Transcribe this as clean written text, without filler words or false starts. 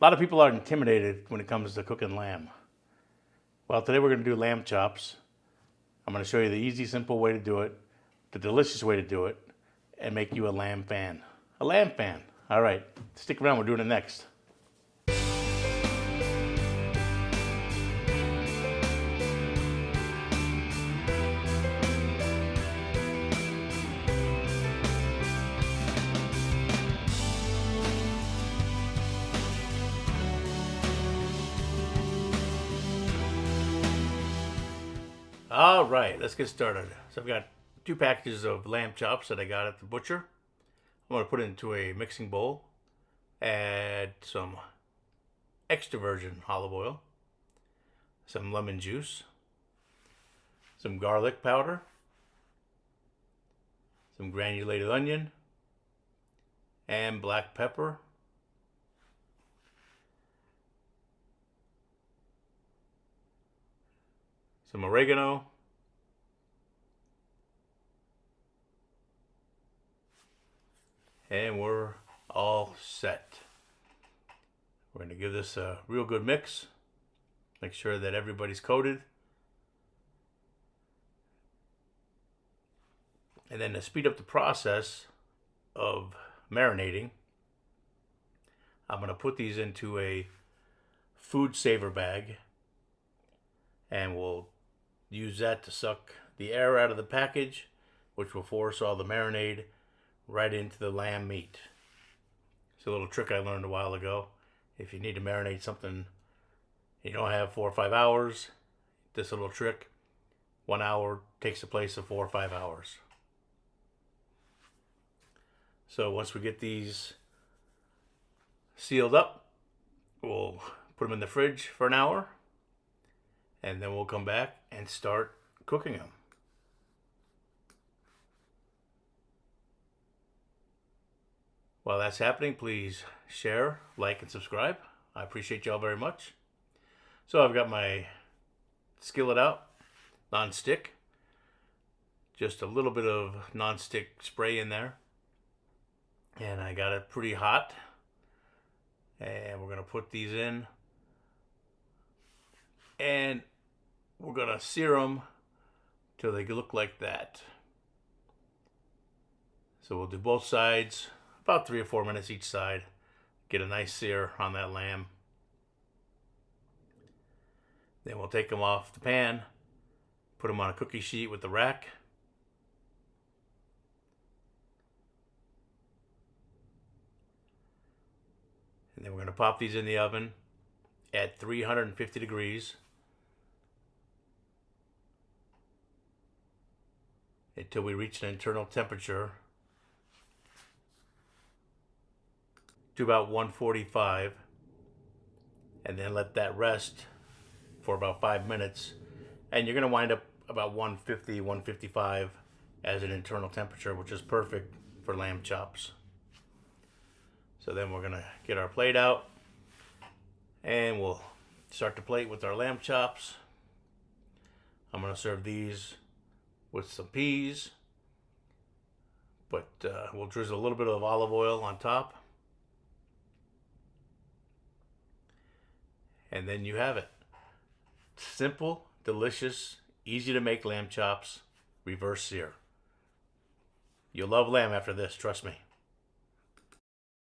A lot of people are intimidated when it comes to cooking lamb. Well, today we're going to do lamb chops. I'm going to show you the easy, simple way to do it, the delicious way to do it, and make you a lamb fan. A lamb fan. All right, stick around. We're doing it next. All right, let's get started. So I've got 2 packages of lamb chops that I got at the butcher. I'm going to put it into a mixing bowl, add some extra virgin olive oil, some lemon juice, some garlic powder, some granulated onion, and black pepper, some oregano, and we're all set. We're going to give this a real good mix. Make sure that everybody's coated. And then to speed up the process of marinating, I'm going to put these into a food saver bag, and we'll use that to suck the air out of the package, which will force all the marinade right into the lamb meat. It's a little trick I learned a while ago. If you need to marinate something you don't have 4 or 5 hours, this little trick, 1 hour takes the place of 4 or 5 hours. So once we get these sealed up, we'll put them in the fridge for an hour, and then we'll come back and start cooking them. While that's happening, please share, like, and subscribe. I appreciate y'all very much. So I've got my skillet out, non-stick. Just a little bit of non-stick spray in there. And I got it pretty hot. And we're going to put these in. And we're going to sear them till they look like that. So we'll do both sides, about 3 or 4 minutes each side. Get a nice sear on that lamb. Then we'll take them off the pan, put them on a cookie sheet with the rack. And then we're going to pop these in the oven at 350 degrees until we reach an internal temperature to about 145, and then let that rest for about 5 minutes, and you're going to wind up about 150, 155 as an internal temperature, which is perfect for lamb chops. So then we're going to get our plate out, and we'll start the plate with our lamb chops. I'm going to serve these with some peas, but we'll drizzle a little bit of olive oil on top. And then you have it. Simple, delicious, easy to make lamb chops, reverse sear. You'll love lamb after this, trust me.